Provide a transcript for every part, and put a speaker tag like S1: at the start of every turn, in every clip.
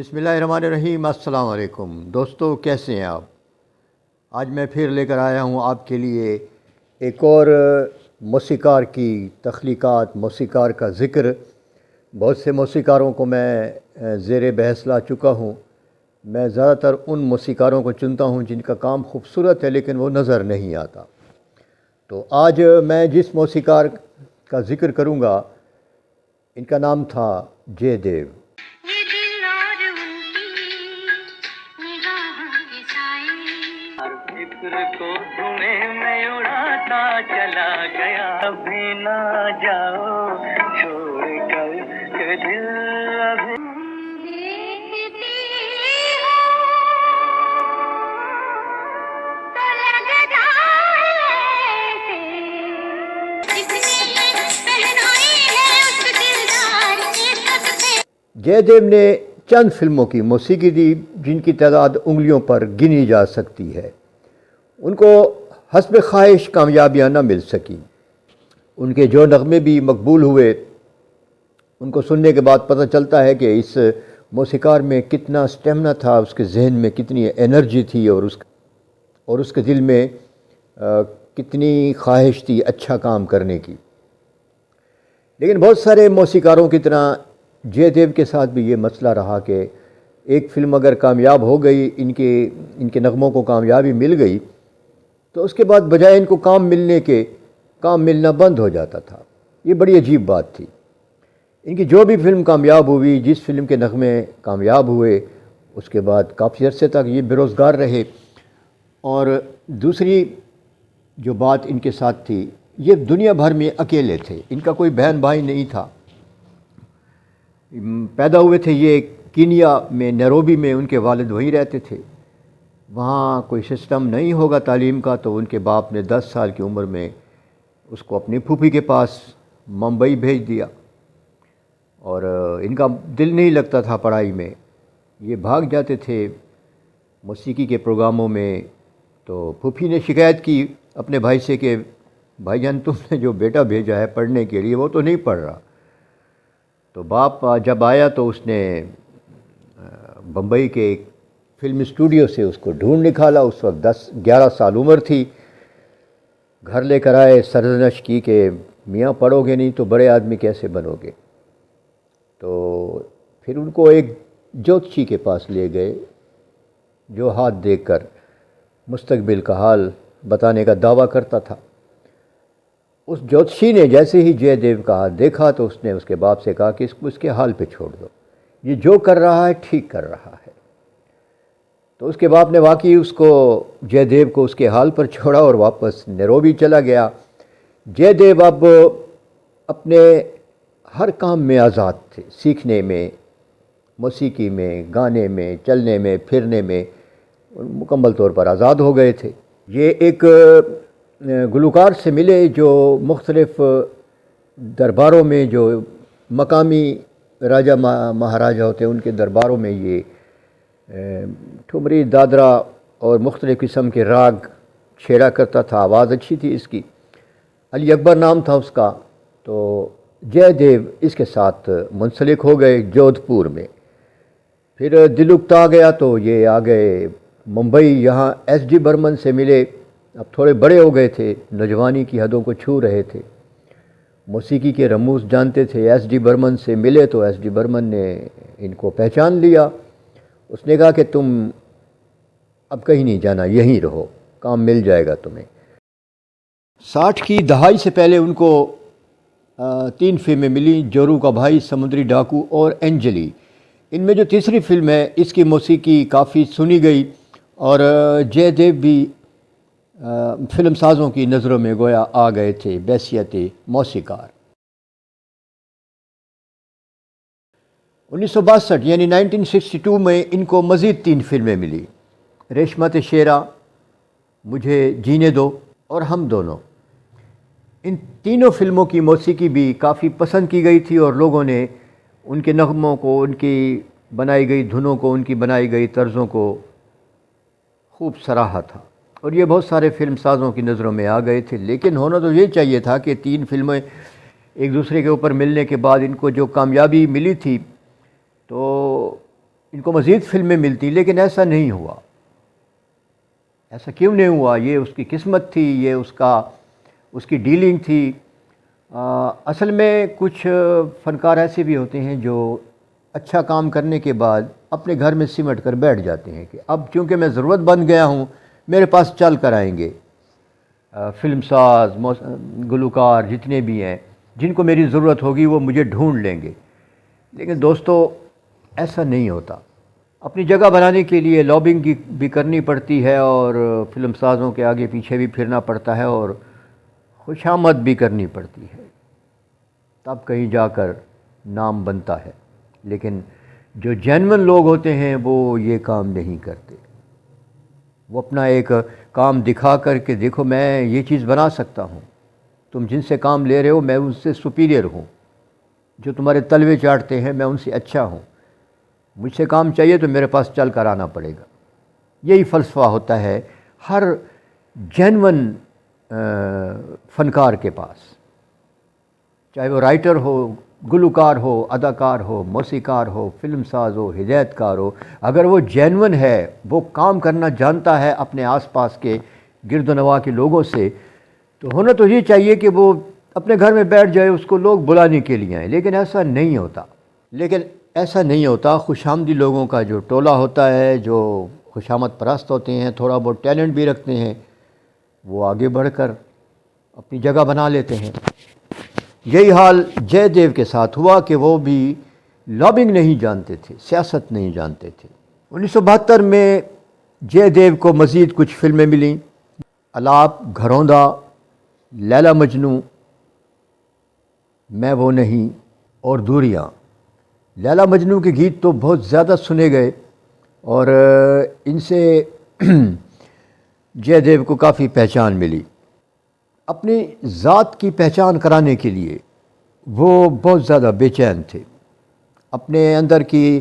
S1: بسم اللہ الرحمن الرحیم۔ السلام علیکم دوستو، کیسے ہیں آپ؟ آج میں پھر لے کر آیا ہوں آپ کے لیے ایک اور موسیقار کی تخلیقات، موسیقار کا ذکر۔ بہت سے موسیقاروں کو میں زیر بحث لا چکا ہوں۔ میں زیادہ تر ان موسیقاروں کو چنتا ہوں جن کا کام خوبصورت ہے لیکن وہ نظر نہیں آتا۔ تو آج میں جس موسیقار کا ذکر کروں گا ان کا نام تھا جے دیو۔
S2: فکر کو دھویں میں اڑاتا چلا گیا، ابھی نہ جاؤ چھوڑ کر کہ دل ابھی
S1: جے دیو نے چند فلموں کی موسیقی دی جن کی تعداد انگلیوں پر گنی جا سکتی ہے۔ ان کو حسب خواہش کامیابیاں نہ مل سکیں۔ ان کے جو نغمے بھی مقبول ہوئے، ان کو سننے کے بعد پتہ چلتا ہے کہ اس موسیقار میں کتنا سٹیمنا تھا، اس کے ذہن میں کتنی انرجی تھی اور اس کے دل میں کتنی خواہش تھی اچھا کام کرنے کی۔ لیکن بہت سارے موسیقاروں کی طرح جے دیو کے ساتھ بھی یہ مسئلہ رہا کہ ایک فلم اگر کامیاب ہو گئی، ان کے نغموں کو کامیابی مل گئی، تو اس کے بعد بجائے ان کو کام ملنا بند ہو جاتا تھا۔ یہ بڑی عجیب بات تھی۔ ان کی جو بھی فلم کامیاب ہوئی، جس فلم کے نغمے کامیاب ہوئے، اس کے بعد کافی عرصے تک یہ بے روزگار رہے۔ اور دوسری جو بات ان کے ساتھ تھی، یہ دنیا بھر میں اکیلے تھے، ان کا کوئی بہن بھائی نہیں تھا۔ پیدا ہوئے تھے یہ کینیا میں، نیروبی میں، ان کے والد وہیں رہتے تھے۔ وہاں کوئی سسٹم نہیں ہوگا تعلیم کا، تو ان کے باپ نے 10 سال کی عمر میں اس کو اپنی پھوپھی کے پاس ممبئی بھیج دیا، اور ان کا دل نہیں لگتا تھا پڑھائی میں۔ یہ بھاگ جاتے تھے موسیقی کے پروگراموں میں۔ تو پھوپھی نے شکایت کی اپنے بھائی سے کہ بھائی جان، تم نے جو بیٹا بھیجا ہے پڑھنے کے لیے وہ تو نہیں پڑھ رہا۔ تو باپ جب آیا تو اس نے بمبئی کے ایک فلم اسٹوڈیو سے اس کو ڈھونڈ نکالا۔ اس وقت 11 سال عمر تھی۔ گھر لے کر آئے، سرزنش کی کہ میاں پڑھو گے نہیں تو بڑے آدمی کیسے بنو گے۔ تو پھر ان کو ایک جوتشی کے پاس لے گئے جو ہاتھ دیکھ کر مستقبل کا حال بتانے کا دعویٰ کرتا تھا۔ اس جوتشی نے جیسے ہی جے دیو کا ہاتھ دیکھا تو اس نے اس کے باپ سے کہا کہ اس کے حال پہ چھوڑ دو، یہ جو کر رہا ہے ٹھیک کر رہا ہے۔ تو اس کے باپ نے واقعی جے دیو کو اس کے حال پر چھوڑا اور واپس نیروبی چلا گیا۔ جے دیو اب اپنے ہر کام میں آزاد تھے، سیکھنے میں، موسیقی میں، گانے میں، چلنے میں، پھرنے میں مکمل طور پر آزاد ہو گئے تھے۔ یہ ایک گلوکار سے ملے جو مختلف درباروں میں، جو مقامی راجہ مہاراجہ ہوتے ہیں ان کے درباروں میں یہ ٹھمری، دادرا اور مختلف قسم کے راگ چھیڑا کرتا تھا۔ آواز اچھی تھی اس کی، علی اکبر نام تھا اس کا۔ تو جے دیو اس کے ساتھ منسلک ہو گئے جودھ پور میں۔ پھر دل اکتا گیا تو یہ آ گئے ممبئی، یہاں ایس ڈی برمن سے ملے۔ اب تھوڑے بڑے ہو گئے تھے، نوجوانی کی حدوں کو چھو رہے تھے، موسیقی کے رموز جانتے تھے۔ ایس ڈی برمن سے ملے تو ایس ڈی برمن نے ان کو پہچان لیا۔ اس نے کہا کہ تم اب کہیں نہیں جانا، یہیں رہو، کام مل جائے گا تمہیں۔ 60 کی دہائی سے پہلے ان کو 3 فلمیں ملیں، جورو کا بھائی، سمندری ڈاکو اور اینجلی۔ ان میں جو تیسری فلم ہے اس کی موسیقی کافی سنی گئی، اور جے دیو بھی فلم سازوں کی نظروں میں گویا آ گئے تھے بحیثیت موسیقار۔ 1962 یعنی 1962 میں ان کو مزید 3 فلمیں ملی، ریشمت شیرا، مجھے جینے دو اور ہم دونوں۔ ان تینوں فلموں کی موسیقی بھی کافی پسند کی گئی تھی، اور لوگوں نے ان کے نغموں کو، ان کی بنائی گئی دھنوں کو، ان کی بنائی گئی طرزوں کو خوب سراہا تھا، اور یہ بہت سارے فلم سازوں کی نظروں میں آ گئے تھے۔ لیکن ہونا تو یہ چاہیے تھا کہ 3 فلمیں ایک دوسرے کے اوپر ملنے کے بعد ان کو جو کامیابی ملی تھی، تو ان کو مزید فلمیں ملتی، لیکن ایسا نہیں ہوا۔ ایسا کیوں نہیں ہوا؟ یہ اس کی قسمت تھی، یہ اس کی ڈیلنگ تھی۔ اصل میں کچھ فنکار ایسے بھی ہوتے ہیں جو اچھا کام کرنے کے بعد اپنے گھر میں سمٹ کر بیٹھ جاتے ہیں کہ اب چونکہ میں ضرورت بن گیا ہوں، میرے پاس چل کر آئیں گے فلم ساز، گلوکار جتنے بھی ہیں، جن کو میری ضرورت ہوگی وہ مجھے ڈھونڈ لیں گے۔ لیکن دوستو، ایسا نہیں ہوتا۔ اپنی جگہ بنانے کے لیے لابنگ بھی کرنی پڑتی ہے، اور فلم سازوں کے آگے پیچھے بھی پھرنا پڑتا ہے، اور خوشامد بھی کرنی پڑتی ہے، تب کہیں جا کر نام بنتا ہے۔ لیکن جو جینون لوگ ہوتے ہیں وہ یہ کام نہیں کرتے۔ وہ اپنا ایک کام دکھا کر کے دیکھو میں یہ چیز بنا سکتا ہوں، تم جن سے کام لے رہے ہو میں ان سے سپیریئر ہوں، جو تمہارے تلوے چاٹتے ہیں میں ان سے اچھا ہوں، مجھ سے کام چاہیے تو میرے پاس چل کر آنا پڑے گا۔ یہی فلسفہ ہوتا ہے ہر جینون فنکار کے پاس، چاہے وہ رائٹر ہو، گلوکار ہو، اداکار ہو، موسیقار ہو، فلم ساز ہو، ہدایت کار ہو، اگر وہ جینون ہے، وہ کام کرنا جانتا ہے اپنے آس پاس کے گرد و نواح کے لوگوں سے، تو ہونا تو یہ چاہیے کہ وہ اپنے گھر میں بیٹھ جائے، اس کو لوگ بلانے کے لیے آئیں۔ لیکن ایسا نہیں ہوتا۔ خوش آمدی لوگوں کا جو ٹولہ ہوتا ہے، جو خوش آمد پرست ہوتے ہیں، تھوڑا بہت ٹیلنٹ بھی رکھتے ہیں، وہ آگے بڑھ کر اپنی جگہ بنا لیتے ہیں۔ یہی حال جے دیو کے ساتھ ہوا کہ وہ بھی لابنگ نہیں جانتے تھے، سیاست نہیں جانتے تھے۔ 1972 میں جے دیو کو مزید کچھ فلمیں ملیں: الاپ، گھروندا، لیلا مجنوں، میں وہ نہیں اور دوریاں۔ لیلا مجنوں کے گیت تو بہت زیادہ سنے گئے، اور ان سے جے دیو کو کافی پہچان ملی۔ اپنی ذات کی پہچان کرانے کے لیے وہ بہت زیادہ بے چین تھے۔ اپنے اندر کی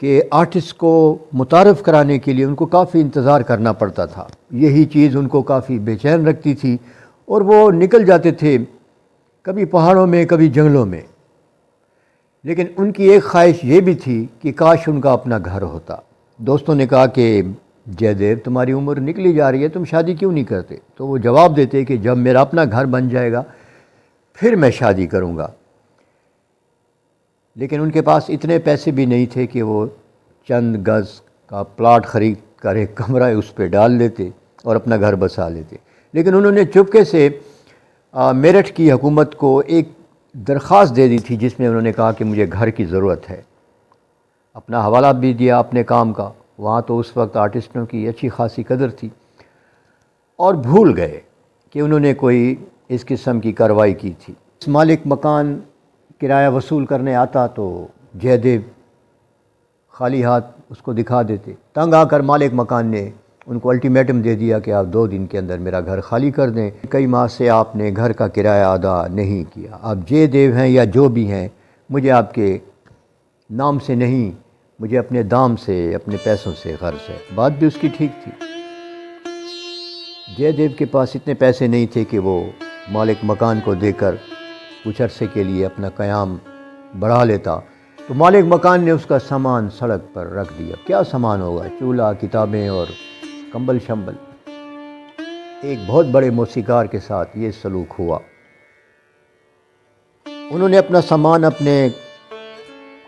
S1: کہ آرٹسٹ کو متعارف کرانے کے لیے ان کو کافی انتظار کرنا پڑتا تھا۔ یہی چیز ان کو کافی بے چین رکھتی تھی، اور وہ نکل جاتے تھے کبھی پہاڑوں میں، کبھی جنگلوں میں۔ لیکن ان کی ایک خواہش یہ بھی تھی کہ کاش ان کا اپنا گھر ہوتا۔ دوستوں نے کہا کہ جے دیو، تمہاری عمر نکلی جا رہی ہے، تم شادی کیوں نہیں کرتے؟ تو وہ جواب دیتے کہ جب میرا اپنا گھر بن جائے گا پھر میں شادی کروں گا۔ لیکن ان کے پاس اتنے پیسے بھی نہیں تھے کہ وہ چند گز کا پلاٹ خرید کر ایک کمرہ اس پہ ڈال لیتے اور اپنا گھر بسا لیتے۔ لیکن انہوں نے چپکے سے میرٹھ کی حکومت کو ایک درخواست دے دی تھی، جس میں انہوں نے کہا کہ مجھے گھر کی ضرورت ہے۔ اپنا حوالہ بھی دیا اپنے کام کا۔ وہاں تو اس وقت آرٹسٹوں کی اچھی خاصی قدر تھی، اور بھول گئے کہ انہوں نے کوئی اس قسم کی کارروائی کی تھی۔ مالک مکان کرایہ وصول کرنے آتا تو جے دیو خالی ہاتھ اس کو دکھا دیتے۔ تنگ آ کر مالک مکان نے ان کو الٹیمیٹم دے دیا کہ آپ 2 دن کے اندر میرا گھر خالی کر دیں، کئی ماہ سے آپ نے گھر کا کرایہ ادا نہیں کیا، آپ جے دیو ہیں یا جو بھی ہیں، مجھے آپ کے نام سے نہیں، مجھے اپنے دام سے، اپنے پیسوں سے غرض ہے۔ بات بھی اس کی ٹھیک تھی۔ جے دیو کے پاس اتنے پیسے نہیں تھے کہ وہ مالک مکان کو دے کر کچھ عرصے کے لیے اپنا قیام بڑھا لیتا، تو مالک مکان نے اس کا سامان سڑک پر رکھ دیا۔ کیا سامان ہوگا؟ چولہا، کتابیں اور کمبل شمبل۔ ایک بہت بڑے موسیقار کے ساتھ یہ سلوک ہوا۔ انہوں نے اپنا سامان اپنے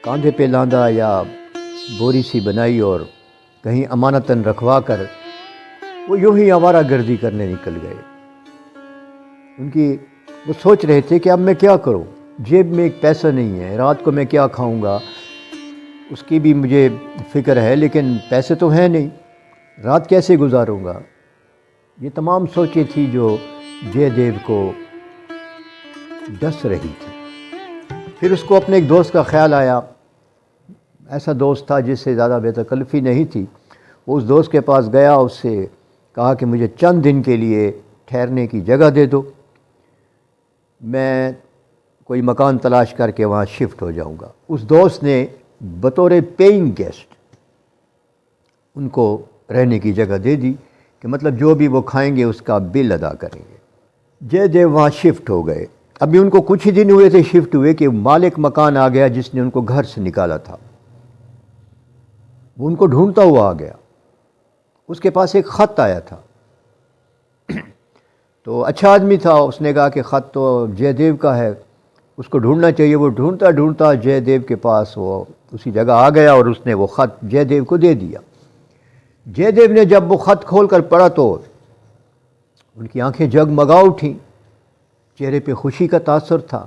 S1: کاندھے پہ لاندھا یا بوری سی بنائی، اور کہیں امانتاً رکھوا کر وہ یوں ہی آوارہ گردی کرنے نکل گئے۔ وہ سوچ رہے تھے کہ اب میں کیا کروں، جیب میں ایک پیسہ نہیں ہے، رات کو میں کیا کھاؤں گا اس کی بھی مجھے فکر ہے، لیکن پیسے تو ہیں نہیں، رات کیسے گزاروں گا؟ یہ تمام سوچیں تھی جو جے دیو کو ڈس رہی تھی۔ پھر اس کو اپنے ایک دوست کا خیال آیا، ایسا دوست تھا جس سے زیادہ بے تکلفی نہیں تھی۔ وہ اس دوست کے پاس گیا، اس سے کہا کہ مجھے چند دن کے لیے ٹھہرنے کی جگہ دے دو، میں کوئی مکان تلاش کر کے وہاں شفٹ ہو جاؤں گا۔ اس دوست نے بطور پیئنگ گیسٹ ان کو رہنے کی جگہ دے دی، کہ مطلب جو بھی وہ کھائیں گے اس کا بل ادا کریں گے۔ جے دیو وہاں شفٹ ہو گئے۔ ابھی ان کو کچھ ہی دن ہوئے تھے شفٹ ہوئے کہ مالک مکان آ گیا جس نے ان کو گھر سے نکالا تھا۔ وہ ان کو ڈھونڈتا ہوا آ گیا. اس کے پاس ایک خط آیا تھا. تو اچھا آدمی تھا، اس نے کہا کہ خط تو جے دیو کا ہے، اس کو ڈھونڈنا چاہیے. وہ ڈھونڈتا ڈھونڈتا جے دیو کے پاس وہ اسی جگہ آ گیا اور اس نے وہ خط جے دیو کو دے دیا. جے دیو نے جب وہ خط کھول کر پڑھا تو ان کی آنکھیں جگمگا اٹھیں، چہرے پہ خوشی کا تاثر تھا.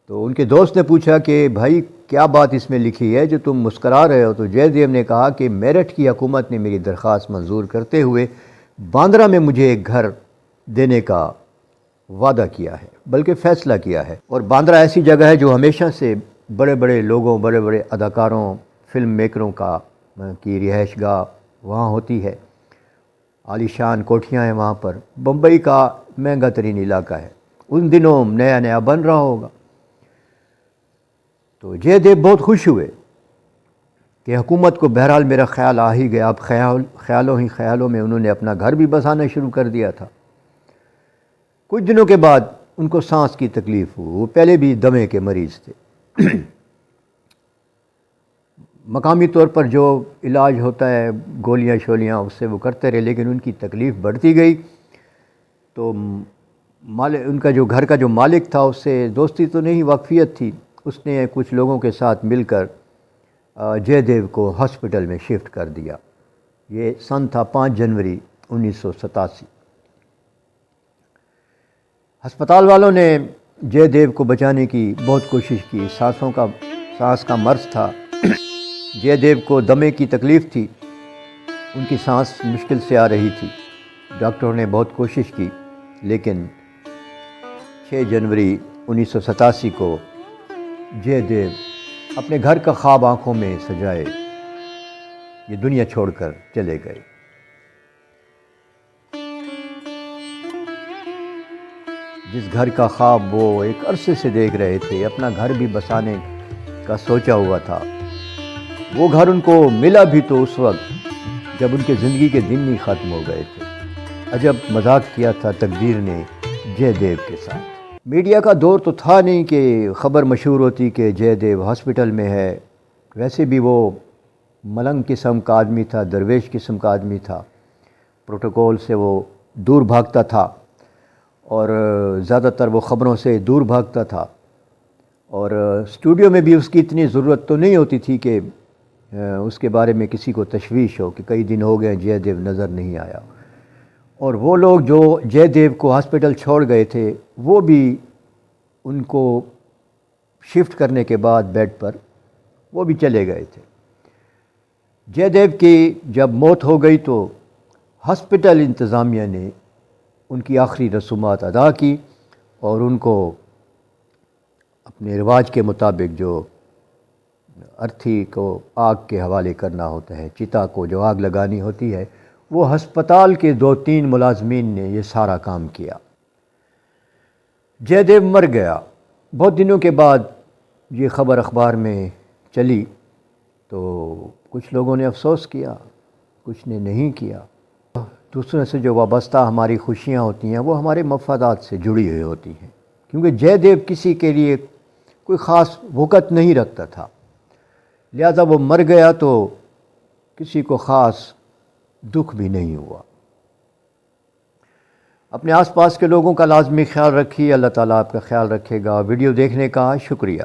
S1: تو ان کے دوست نے پوچھا کہ بھائی کیا بات اس میں لکھی ہے جو تم مسکرا رہے ہو؟ تو جے دیو نے کہا کہ میرٹھ کی حکومت نے میری درخواست منظور کرتے ہوئے باندرا میں مجھے ایک گھر دینے کا وعدہ کیا ہے، بلکہ فیصلہ کیا ہے. اور باندرا ایسی جگہ ہے جو ہمیشہ سے بڑے بڑے لوگوں، بڑے بڑے اداکاروں، فلم میکروں کی رہائش گاہ وہاں ہوتی ہے. عالی شان کوٹھیاں ہیں وہاں پر. بمبئی کا مہنگا ترین علاقہ ہے، ان دنوں نیا نیا بن رہا ہوگا. تو جے دیو بہت خوش ہوئے کہ حکومت کو بہرحال میرا خیال آ ہی گیا. اب خیالوں ہی خیالوں میں انہوں نے اپنا گھر بھی بسانا شروع کر دیا تھا. کچھ دنوں کے بعد ان کو سانس کی تکلیف ہوئی. وہ پہلے بھی دمے کے مریض تھے. مقامی طور پر جو علاج ہوتا ہے گولیاں شولیاں اس سے وہ کرتے رہے، لیکن ان کی تکلیف بڑھتی گئی. تو ان کا جو گھر کا جو مالک تھا اس سے دوستی تو نہیں، واقفیت تھی. اس نے کچھ لوگوں کے ساتھ مل کر جے دیو کو ہاسپٹل میں شفٹ کر دیا. یہ سن تھا 5 جنوری 1987. ہسپتال والوں نے جے دیو کو بچانے کی بہت کوشش کی. سانس کا مرض تھا. جے دیو کو دمے کی تکلیف تھی، ان کی سانس مشکل سے آ رہی تھی. ڈاکٹروں نے بہت کوشش کی، لیکن 6 جنوری 1987 کو جے دیو اپنے گھر کا خواب آنکھوں میں سجائے یہ دنیا چھوڑ کر چلے گئے. جس گھر کا خواب وہ ایک عرصے سے دیکھ رہے تھے، اپنا گھر بھی بسانے کا سوچا ہوا تھا، وہ گھر ان کو ملا بھی تو اس وقت جب ان کے زندگی کے دن ہی ختم ہو گئے تھے. عجب مذاق کیا تھا تقدیر نے جے دیو کے ساتھ. میڈیا کا دور تو تھا نہیں کہ خبر مشہور ہوتی کہ جے دیو ہاسپٹل میں ہے. ویسے بھی وہ ملنگ قسم کا آدمی تھا، درویش قسم کا آدمی تھا. پروٹوکول سے وہ دور بھاگتا تھا اور زیادہ تر وہ خبروں سے دور بھاگتا تھا. اور اسٹوڈیو میں بھی اس کی اتنی ضرورت تو نہیں ہوتی تھی کہ اس کے بارے میں کسی کو تشویش ہو کہ کئی دن ہو گئے جے دیو نظر نہیں آیا. اور وہ لوگ جو جے دیو کو ہاسپٹل چھوڑ گئے تھے وہ بھی ان کو شفٹ کرنے کے بعد بیڈ پر وہ بھی چلے گئے تھے. جے دیو کی جب موت ہو گئی تو ہاسپٹل انتظامیہ نے ان کی آخری رسومات ادا کی اور ان کو اپنے رواج کے مطابق جو ارتھی کو آگ کے حوالے کرنا ہوتا ہے، چتا کو جو آگ لگانی ہوتی ہے، وہ ہسپتال کے 2-3 ملازمین نے یہ سارا کام کیا. جے دیو مر گیا. بہت دنوں کے بعد یہ خبر اخبار میں چلی تو کچھ لوگوں نے افسوس کیا، کچھ نے نہیں کیا. دوسروں سے جو وابستہ ہماری خوشیاں ہوتی ہیں وہ ہمارے مفادات سے جڑی ہوئی ہوتی ہیں، کیونکہ جے دیو کسی کے لیے کوئی خاص وقت نہیں رکھتا تھا، لہذا وہ مر گیا تو کسی کو خاص دکھ بھی نہیں ہوا. اپنے آس پاس کے لوگوں کا لازمی خیال رکھیے. اللہ تعالیٰ آپ کا خیال رکھے گا. ویڈیو دیکھنے کا شکریہ.